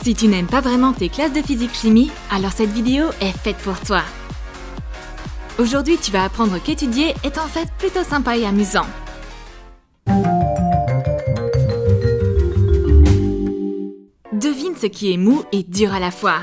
Si tu n'aimes pas vraiment tes classes de physique-chimie, alors cette vidéo est faite pour toi. Aujourd'hui, tu vas apprendre qu'étudier est en fait plutôt sympa et amusant. Devine ce qui est mou et dur à la fois.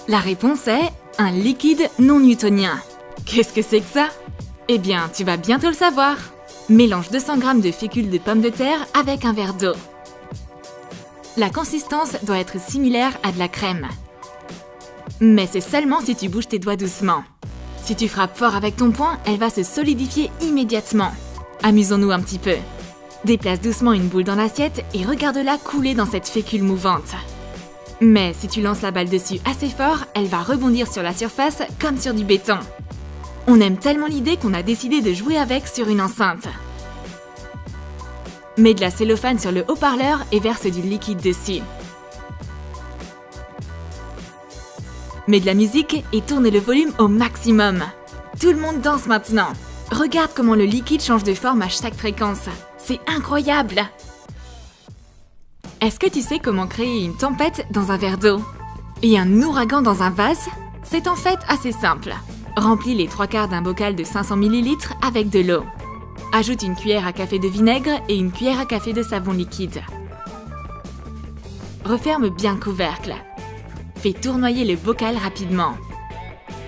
La réponse est un liquide non newtonien. Qu'est-ce que c'est que ça? Eh bien, tu vas bientôt le savoir. Mélange 200 g de fécule de pommes de terre avec un verre d'eau. La consistance doit être similaire à de la crème. Mais c'est seulement si tu bouges tes doigts doucement. Si tu frappes fort avec ton poing, elle va se solidifier immédiatement. Amusons-nous un petit peu. Déplace doucement une boule dans l'assiette et regarde-la couler dans cette fécule mouvante. Mais si tu lances la balle dessus assez fort, elle va rebondir sur la surface comme sur du béton. On aime tellement l'idée qu'on a décidé de jouer avec sur une enceinte. Mets de la cellophane sur le haut-parleur et verse du liquide dessus. Mets de la musique et tourne le volume au maximum. Tout le monde danse maintenant. Regarde comment le liquide change de forme à chaque fréquence. C'est incroyable! Est-ce que tu sais comment créer une tempête dans un verre d'eau? Et un ouragan dans un vase? C'est en fait assez simple. Remplis les 3/4 d'un bocal de 500 ml avec de l'eau. Ajoute une cuillère à café de vinaigre et une cuillère à café de savon liquide. Referme bien le couvercle. Fais tournoyer le bocal rapidement.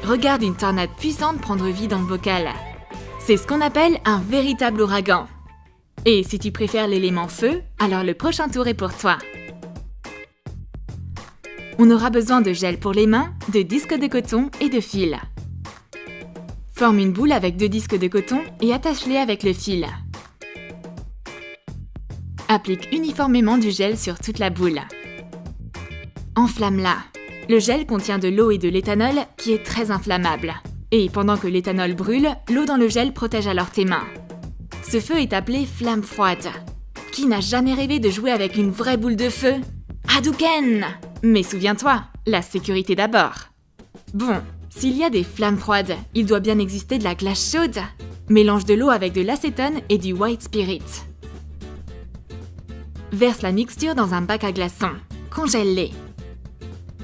Regarde une tornade puissante prendre vie dans le bocal. C'est ce qu'on appelle un véritable ouragan. Et si tu préfères l'élément feu, alors le prochain tour est pour toi. On aura besoin de gel pour les mains, de disques de coton et de fil. Forme une boule avec 2 disques de coton et attache-les avec le fil. Applique uniformément du gel sur toute la boule. Enflamme-la. Le gel contient de l'eau et de l'éthanol qui est très inflammable. Et pendant que l'éthanol brûle, l'eau dans le gel protège alors tes mains. Ce feu est appelé flamme froide. Qui n'a jamais rêvé de jouer avec une vraie boule de feu? Hadouken! Mais souviens-toi, la sécurité d'abord. Bon. S'il y a des flammes froides, il doit bien exister de la glace chaude. Mélange de l'eau avec de l'acétone et du white spirit. Verse la mixture dans un bac à glaçons. Congèle-les.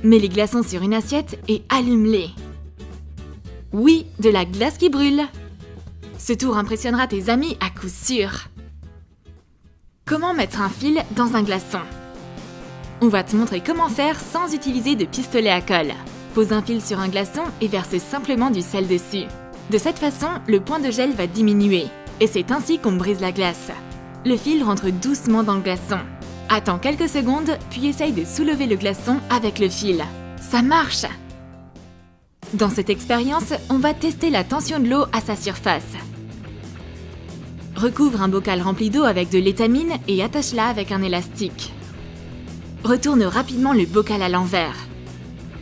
Mets les glaçons sur une assiette et allume-les. Oui, de la glace qui brûle. Ce tour impressionnera tes amis à coup sûr. Comment mettre un fil dans un glaçon? On va te montrer comment faire sans utiliser de pistolet à colle. Pose un fil sur un glaçon et verse simplement du sel dessus. De cette façon, le point de gel va diminuer. Et c'est ainsi qu'on brise la glace. Le fil rentre doucement dans le glaçon. Attends quelques secondes, puis essaye de soulever le glaçon avec le fil. Ça marche! Dans cette expérience, on va tester la tension de l'eau à sa surface. Recouvre un bocal rempli d'eau avec de l'étamine et attache-la avec un élastique. Retourne rapidement le bocal à l'envers.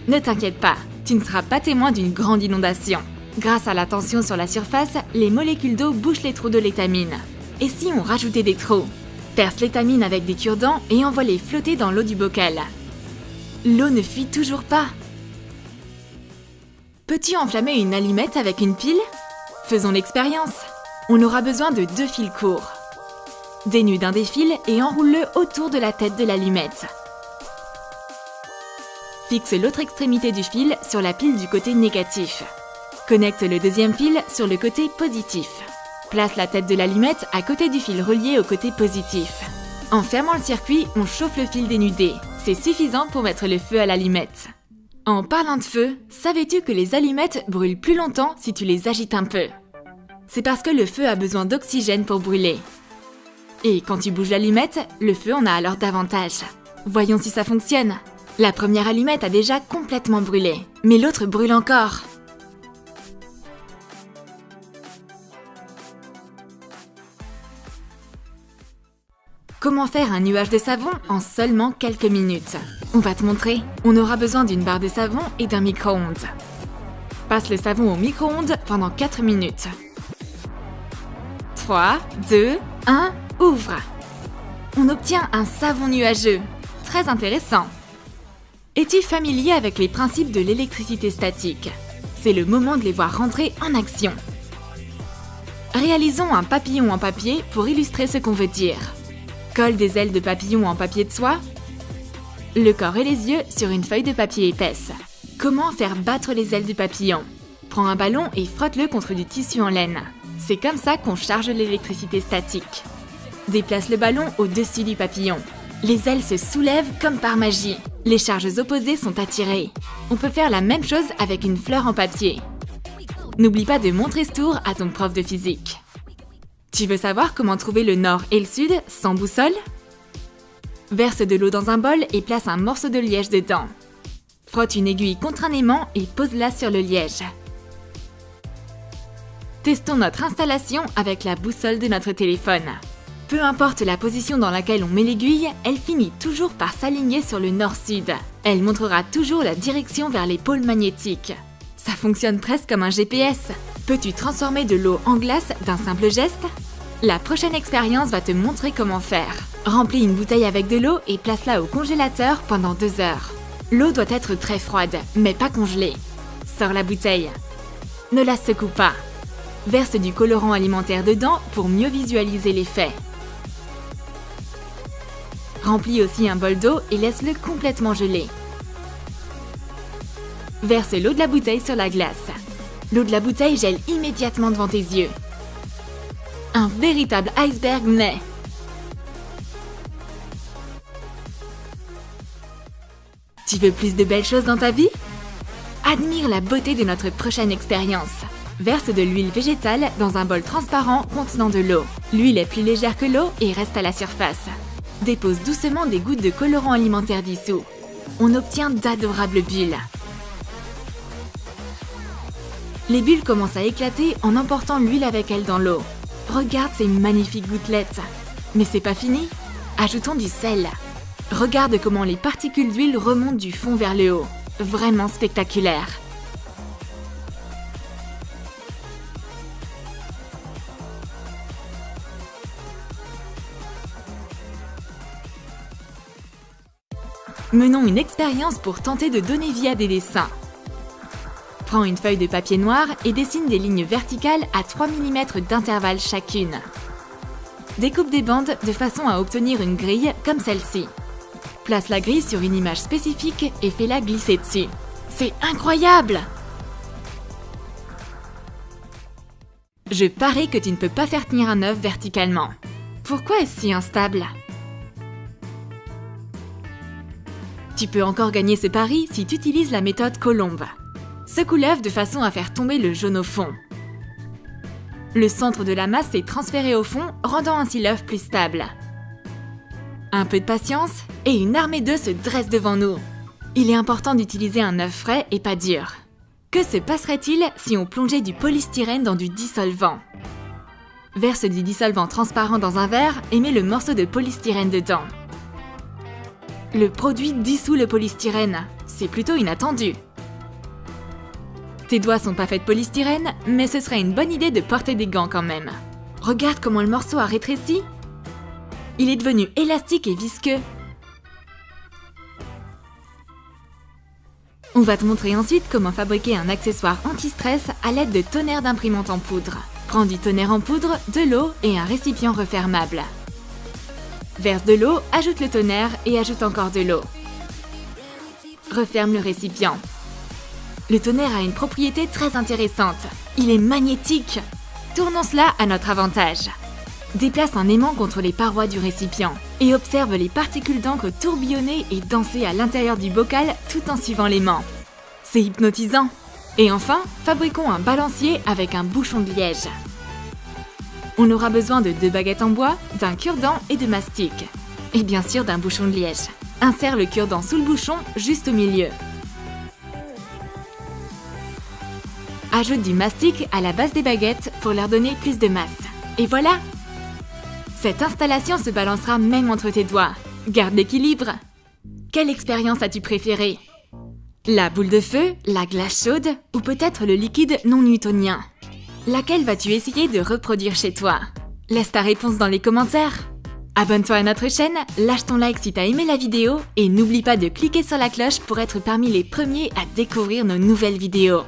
Ne t'inquiète pas, tu ne seras pas témoin d'une grande inondation. Grâce à la tension sur la surface, les molécules d'eau bouchent les trous de l'étamine. Et si on rajoutait des trous? Perce l'étamine avec des cure-dents et envoie-les flotter dans l'eau du bocal. L'eau ne fuit toujours pas. Peux-tu enflammer une allumette avec une pile? Faisons l'expérience. On aura besoin de 2 fils courts. Dénude un des fils et enroule-le autour de la tête de l'allumette. Fixe l'autre extrémité du fil sur la pile du côté négatif. Connecte le deuxième fil sur le côté positif. Place la tête de l'allumette à côté du fil relié au côté positif. En fermant le circuit, on chauffe le fil dénudé. C'est suffisant pour mettre le feu à l'allumette. En parlant de feu, savais-tu que les allumettes brûlent plus longtemps si tu les agites un peu? C'est parce que le feu a besoin d'oxygène pour brûler. Et quand tu bouges l'allumette, le feu en a alors davantage. Voyons si ça fonctionne. La première allumette a déjà complètement brûlé, mais l'autre brûle encore. Comment faire un nuage de savon en seulement quelques minutes? On va te montrer. On aura besoin d'une barre de savon et d'un micro-ondes. Passe le savon au micro-ondes pendant 4 minutes. 3, 2, 1, ouvre! On obtient un savon nuageux. Très intéressant. Es-tu familier avec les principes de l'électricité statique? C'est le moment de les voir rentrer en action. Réalisons un papillon en papier pour illustrer ce qu'on veut dire. Colle des ailes de papillon en papier de soie. Le corps et les yeux sur une feuille de papier épaisse. Comment faire battre les ailes du papillon? Prends un ballon et frotte-le contre du tissu en laine. C'est comme ça qu'on charge l'électricité statique. Déplace le ballon au-dessus du papillon. Les ailes se soulèvent comme par magie. Les charges opposées sont attirées. On peut faire la même chose avec une fleur en papier. N'oublie pas de montrer ce tour à ton prof de physique. Tu veux savoir comment trouver le nord et le sud sans boussole? Verse de l'eau dans un bol et place un morceau de liège dedans. Frotte une aiguille contre un aimant et pose-la sur le liège. Testons notre installation avec la boussole de notre téléphone. Peu importe la position dans laquelle on met l'aiguille, elle finit toujours par s'aligner sur le nord-sud. Elle montrera toujours la direction vers les pôles magnétiques. Ça fonctionne presque comme un GPS. Peux-tu transformer de l'eau en glace d'un simple geste? La prochaine expérience va te montrer comment faire. Remplis une bouteille avec de l'eau et place-la au congélateur pendant 2 heures. L'eau doit être très froide, mais pas congelée. Sors la bouteille. Ne la secoue pas. Verse du colorant alimentaire dedans pour mieux visualiser l'effet. Remplis aussi un bol d'eau et laisse-le complètement geler. Verse l'eau de la bouteille sur la glace. L'eau de la bouteille gèle immédiatement devant tes yeux. Un véritable iceberg naît. Tu veux plus de belles choses dans ta vie? Admire la beauté de notre prochaine expérience. Verse de l'huile végétale dans un bol transparent contenant de l'eau. L'huile est plus légère que l'eau et reste à la surface. Dépose doucement des gouttes de colorant alimentaire dissous. On obtient d'adorables bulles. Les bulles commencent à éclater en emportant l'huile avec elles dans l'eau. Regarde ces magnifiques gouttelettes. Mais c'est pas fini. Ajoutons du sel. Regarde comment les particules d'huile remontent du fond vers le haut. Vraiment spectaculaire. Menons une expérience pour tenter de donner vie à des dessins. Prends une feuille de papier noir et dessine des lignes verticales à 3 mm d'intervalle chacune. Découpe des bandes de façon à obtenir une grille comme celle-ci. Place la grille sur une image spécifique et fais-la glisser dessus. C'est incroyable! Je parie que tu ne peux pas faire tenir un œuf verticalement. Pourquoi est-ce si instable? Tu peux encore gagner ce pari si tu utilises la méthode Colombe. Secoue l'œuf de façon à faire tomber le jaune au fond. Le centre de la masse est transféré au fond, rendant ainsi l'œuf plus stable. Un peu de patience et une armée d'œufs se dresse devant nous. Il est important d'utiliser un œuf frais et pas dur. Que se passerait-il si on plongeait du polystyrène dans du dissolvant? Verse du dissolvant transparent dans un verre et mets le morceau de polystyrène dedans. Le produit dissout le polystyrène. C'est plutôt inattendu. Tes doigts sont pas faits de polystyrène, mais ce serait une bonne idée de porter des gants quand même. Regarde comment le morceau a rétréci. Il est devenu élastique et visqueux. On va te montrer ensuite comment fabriquer un accessoire anti-stress à l'aide de tonnerre d'imprimante en poudre. Prends du tonnerre en poudre, de l'eau et un récipient refermable. Verse de l'eau, ajoute le tonnerre et ajoute encore de l'eau. Referme le récipient. Le tonnerre a une propriété très intéressante. Il est magnétique. Tournons cela à notre avantage. Déplace un aimant contre les parois du récipient et observe les particules d'encre tourbillonner et danser à l'intérieur du bocal tout en suivant l'aimant. C'est hypnotisant. Et enfin, fabriquons un balancier avec un bouchon de liège. On aura besoin de 2 baguettes en bois, d'un cure-dent et de mastic. Et bien sûr d'un bouchon de liège. Insère le cure-dent sous le bouchon, juste au milieu. Ajoute du mastic à la base des baguettes pour leur donner plus de masse. Et voilà! Cette installation se balancera même entre tes doigts. Garde l'équilibre! Quelle expérience as-tu préférée? La boule de feu, la glace chaude ou peut-être le liquide non newtonien? Laquelle vas-tu essayer de reproduire chez toi? Laisse ta réponse dans les commentaires. Abonne-toi à notre chaîne, lâche ton like si t'as aimé la vidéo et n'oublie pas de cliquer sur la cloche pour être parmi les premiers à découvrir nos nouvelles vidéos.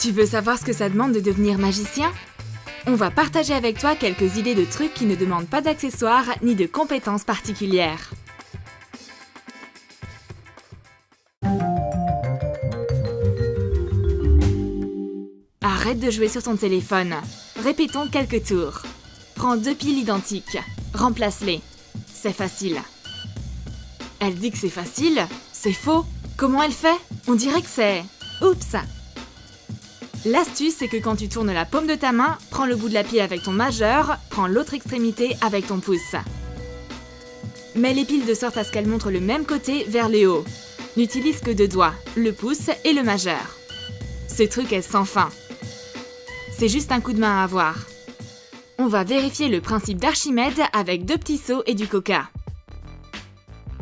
Tu veux savoir ce que ça demande de devenir magicien? On va partager avec toi quelques idées de trucs qui ne demandent pas d'accessoires ni de compétences particulières. Arrête de jouer sur ton téléphone. Répétons quelques tours. Prends 2 piles identiques. Remplace-les. C'est facile. Elle dit que c'est facile? C'est faux. Comment elle fait? On dirait que c'est... Oups! L'astuce, c'est que quand tu tournes la paume de ta main, prends le bout de la pile avec ton majeur, prends l'autre extrémité avec ton pouce. Mets les piles de sorte à ce qu'elles montrent le même côté vers le haut. N'utilise que 2 doigts, le pouce et le majeur. Ce truc est sans fin. C'est juste un coup de main à avoir. On va vérifier le principe d'Archimède avec 2 petits seaux et du coca.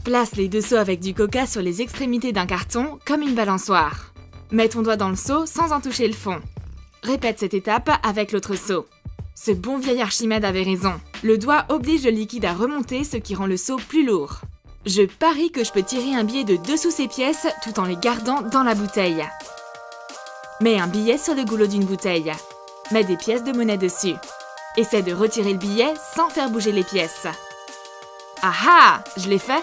Place les 2 seaux avec du coca sur les extrémités d'un carton comme une balançoire. Mets ton doigt dans le seau sans en toucher le fond. Répète cette étape avec l'autre seau. Ce bon vieil Archimède avait raison. Le doigt oblige le liquide à remonter, ce qui rend le seau plus lourd. Je parie que je peux tirer un billet de dessous ces pièces tout en les gardant dans la bouteille. Mets un billet sur le goulot d'une bouteille. Mets des pièces de monnaie dessus. Essaie de retirer le billet sans faire bouger les pièces. Ah ah! Je l'ai fait?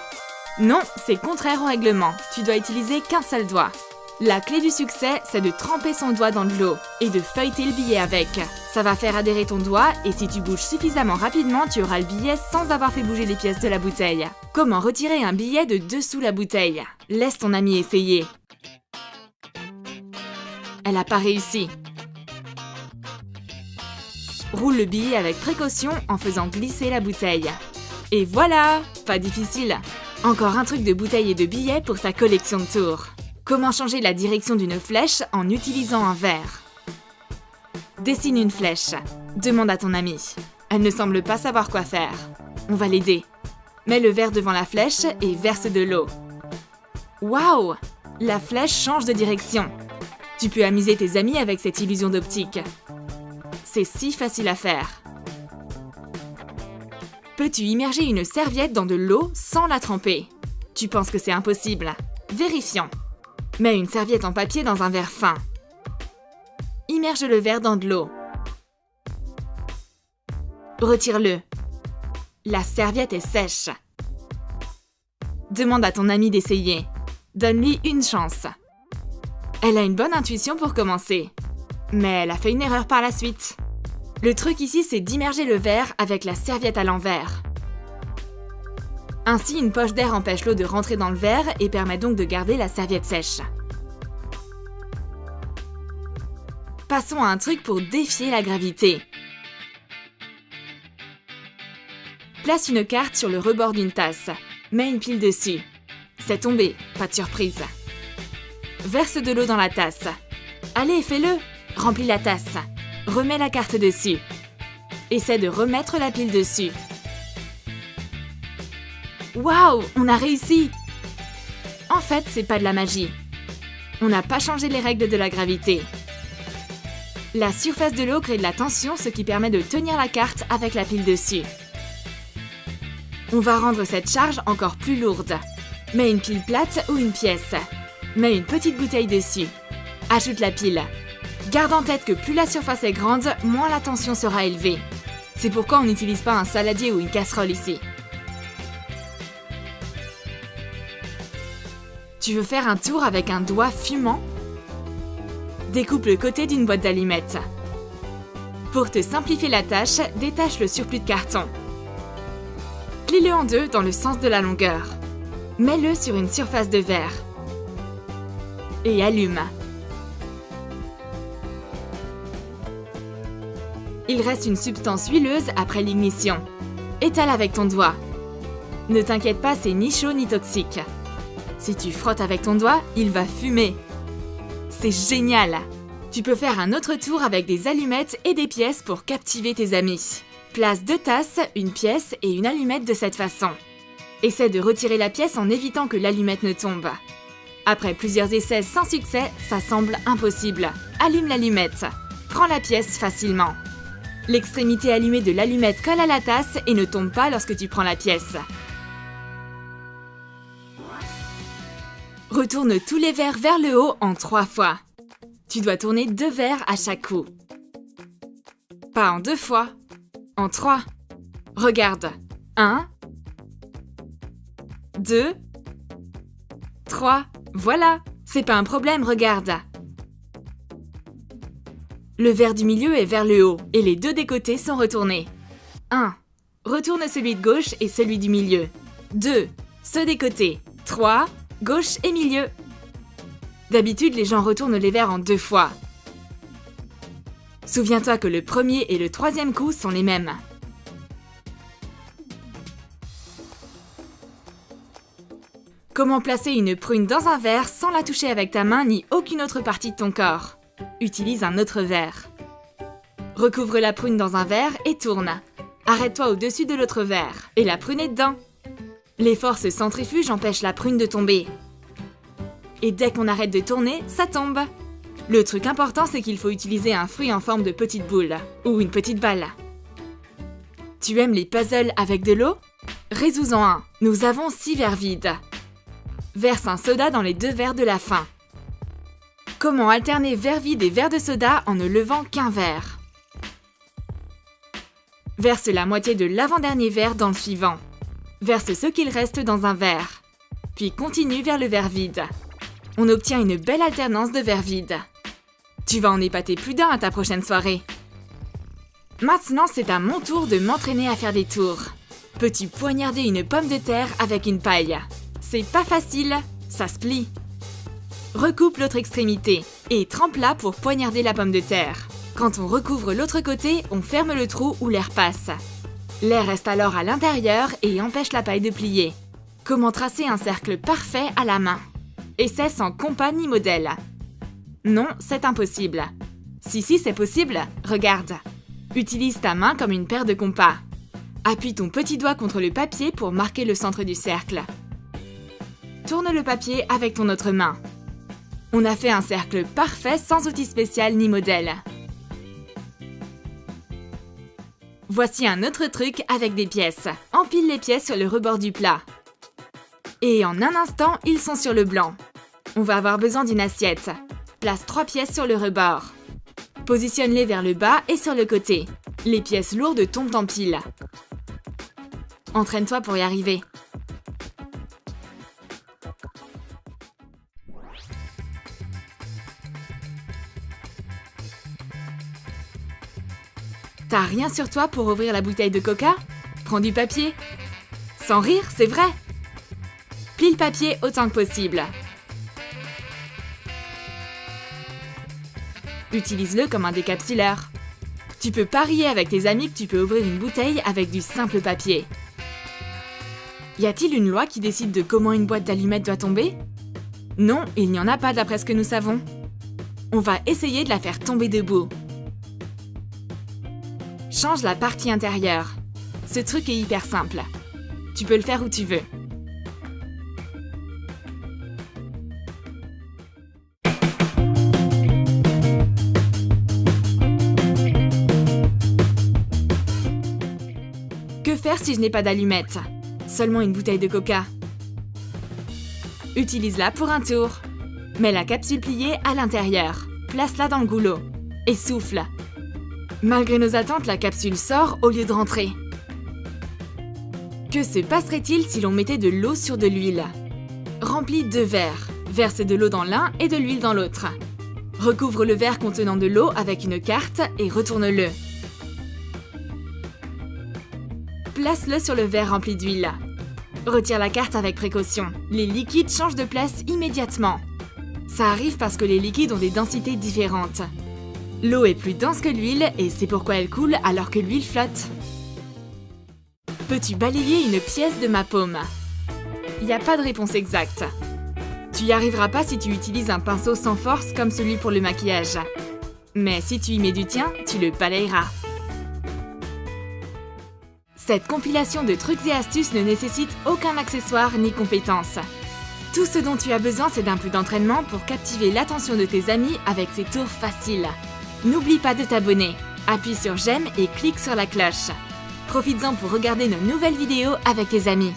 Non, c'est contraire au règlement. Tu dois utiliser qu'un seul doigt. La clé du succès, c'est de tremper son doigt dans de l'eau et de feuilleter le billet avec. Ça va faire adhérer ton doigt et si tu bouges suffisamment rapidement, tu auras le billet sans avoir fait bouger les pièces de la bouteille. Comment retirer un billet de dessous la bouteille? Laisse ton ami essayer. Elle n'a pas réussi. Roule le billet avec précaution en faisant glisser la bouteille. Et voilà! Pas difficile. Encore un truc de bouteille et de billets pour ta collection de tours. Comment changer la direction d'une flèche en utilisant un verre? Dessine une flèche. Demande à ton amie. Elle ne semble pas savoir quoi faire. On va l'aider. Mets le verre devant la flèche et verse de l'eau. Waouh! La flèche change de direction. Tu peux amuser tes amis avec cette illusion d'optique. C'est si facile à faire. Peux-tu immerger une serviette dans de l'eau sans la tremper? Tu penses que c'est impossible? Vérifions. Mets une serviette en papier dans un verre fin. Immerge le verre dans de l'eau. Retire-le. La serviette est sèche. Demande à ton ami d'essayer. Donne-lui une chance. Elle a une bonne intuition pour commencer. Mais elle a fait une erreur par la suite. Le truc ici, c'est d'immerger le verre avec la serviette à l'envers. Ainsi, une poche d'air empêche l'eau de rentrer dans le verre et permet donc de garder la serviette sèche. Passons à un truc pour défier la gravité. Place une carte sur le rebord d'une tasse. Mets une pile dessus. C'est tombé, pas de surprise. Verse de l'eau dans la tasse. Allez, fais-le! Remplis la tasse. Remets la carte dessus. Essaie de remettre la pile dessus. Waouh, on a réussi! En fait, c'est pas de la magie. On n'a pas changé les règles de la gravité. La surface de l'eau crée de la tension, ce qui permet de tenir la carte avec la pile dessus. On va rendre cette charge encore plus lourde. Mets une pile plate ou une pièce. Mets une petite bouteille dessus. Ajoute la pile. Garde en tête que plus la surface est grande, moins la tension sera élevée. C'est pourquoi on n'utilise pas un saladier ou une casserole ici. Tu veux faire un tour avec un doigt fumant? Découpe le côté d'une boîte d'allumettes. Pour te simplifier la tâche, détache le surplus de carton. Plie-le en deux dans le sens de la longueur. Mets-le sur une surface de verre. Et allume. Il reste une substance huileuse après l'ignition. Étale avec ton doigt. Ne t'inquiète pas, c'est ni chaud ni toxique. Si tu frottes avec ton doigt, il va fumer. C'est génial! Tu peux faire un autre tour avec des allumettes et des pièces pour captiver tes amis. Place 2 tasses, une pièce et une allumette de cette façon. Essaie de retirer la pièce en évitant que l'allumette ne tombe. Après plusieurs essais sans succès, ça semble impossible. Allume l'allumette. Prends la pièce facilement. L'extrémité allumée de l'allumette colle à la tasse et ne tombe pas lorsque tu prends la pièce. Retourne tous les verres vers le haut en 3 fois. Tu dois tourner 2 verres à chaque coup. Pas en 2 fois, en 3. Regarde. 1, 2, 3. Voilà, c'est pas un problème, regarde. Le verre du milieu est vers le haut et les 2 des côtés sont retournés. 1. Retourne celui de gauche et celui du milieu. 2. Ceux des côtés. 3. Gauche et milieu. D'habitude, les gens retournent les verres en 2 fois. Souviens-toi que le premier et le 3e coup sont les mêmes. Comment placer une prune dans un verre sans la toucher avec ta main ni aucune autre partie de ton corps? Utilise un autre verre. Recouvre la prune dans un verre et tourne. Arrête-toi au-dessus de l'autre verre et la prune est dedans. Les forces centrifuges empêchent la prune de tomber. Et dès qu'on arrête de tourner, ça tombe. Le truc important, c'est qu'il faut utiliser un fruit en forme de petite boule ou une petite balle. Tu aimes les puzzles avec de l'eau? Résous-en un. Nous avons 6 verres vides. Verse un soda dans les 2 verres de la fin. Comment alterner verre vide et verre de soda en ne levant qu'un verre? Verse la moitié de l'avant-dernier verre dans le suivant. Verse ce qu'il reste dans un verre. Puis continue vers le verre vide. On obtient une belle alternance de verres vides. Tu vas en épater plus d'un à ta prochaine soirée. Maintenant, c'est à mon tour de m'entraîner à faire des tours. Peux-tu poignarder une pomme de terre avec une paille? C'est pas facile, ça se plie. Recoupe l'autre extrémité et trempe-la pour poignarder la pomme de terre. Quand on recouvre l'autre côté, on ferme le trou où l'air passe. L'air reste alors à l'intérieur et empêche la paille de plier. Comment tracer un cercle parfait à la main? Essaie sans compas ni modèle. Non, c'est impossible. Si, c'est possible, regarde. Utilise ta main comme une paire de compas. Appuie ton petit doigt contre le papier pour marquer le centre du cercle. Tourne le papier avec ton autre main. On a fait un cercle parfait sans outil spécial ni modèle. Voici un autre truc avec des pièces. Empile les pièces sur le rebord du plat. Et en un instant, ils sont sur le blanc. On va avoir besoin d'une assiette. Place 3 pièces sur le rebord. Positionne-les vers le bas et sur le côté. Les pièces lourdes tombent en pile. Entraîne-toi pour y arriver. T'as rien sur toi pour ouvrir la bouteille de coca? Prends du papier. Sans rire, c'est vrai. Plie le papier autant que possible. Utilise-le comme un décapsuleur. Tu peux parier avec tes amis que tu peux ouvrir une bouteille avec du simple papier. Y a-t-il une loi qui décide de comment une boîte d'allumettes doit tomber? Non, il n'y en a pas d'après ce que nous savons. On va essayer de la faire tomber debout. Change la partie intérieure. Ce truc est hyper simple. Tu peux le faire où tu veux. Que faire si je n'ai pas d'allumettes? Seulement une bouteille de coca. Utilise-la pour un tour. Mets la capsule pliée à l'intérieur. Place-la dans le goulot. Et souffle. Malgré nos attentes, la capsule sort au lieu de rentrer. Que se passerait-il si l'on mettait de l'eau sur de l'huile? Remplis 2 verres. Verse de l'eau dans l'un et de l'huile dans l'autre. Recouvre le verre contenant de l'eau avec une carte et retourne-le. Place-le sur le verre rempli d'huile. Retire la carte avec précaution. Les liquides changent de place immédiatement. Ça arrive parce que les liquides ont des densités différentes. L'eau est plus dense que l'huile et c'est pourquoi elle coule alors que l'huile flotte. Peux-tu balayer une pièce de ma paume? Il n'y a pas de réponse exacte. Tu y arriveras pas si tu utilises un pinceau sans force comme celui pour le maquillage. Mais si tu y mets du tien, tu le balayeras. Cette compilation de trucs et astuces ne nécessite aucun accessoire ni compétence. Tout ce dont tu as besoin, c'est d'un peu d'entraînement pour captiver l'attention de tes amis avec ces tours faciles. N'oublie pas de t'abonner. Appuie sur j'aime et clique sur la cloche. Profites-en pour regarder nos nouvelles vidéos avec tes amis.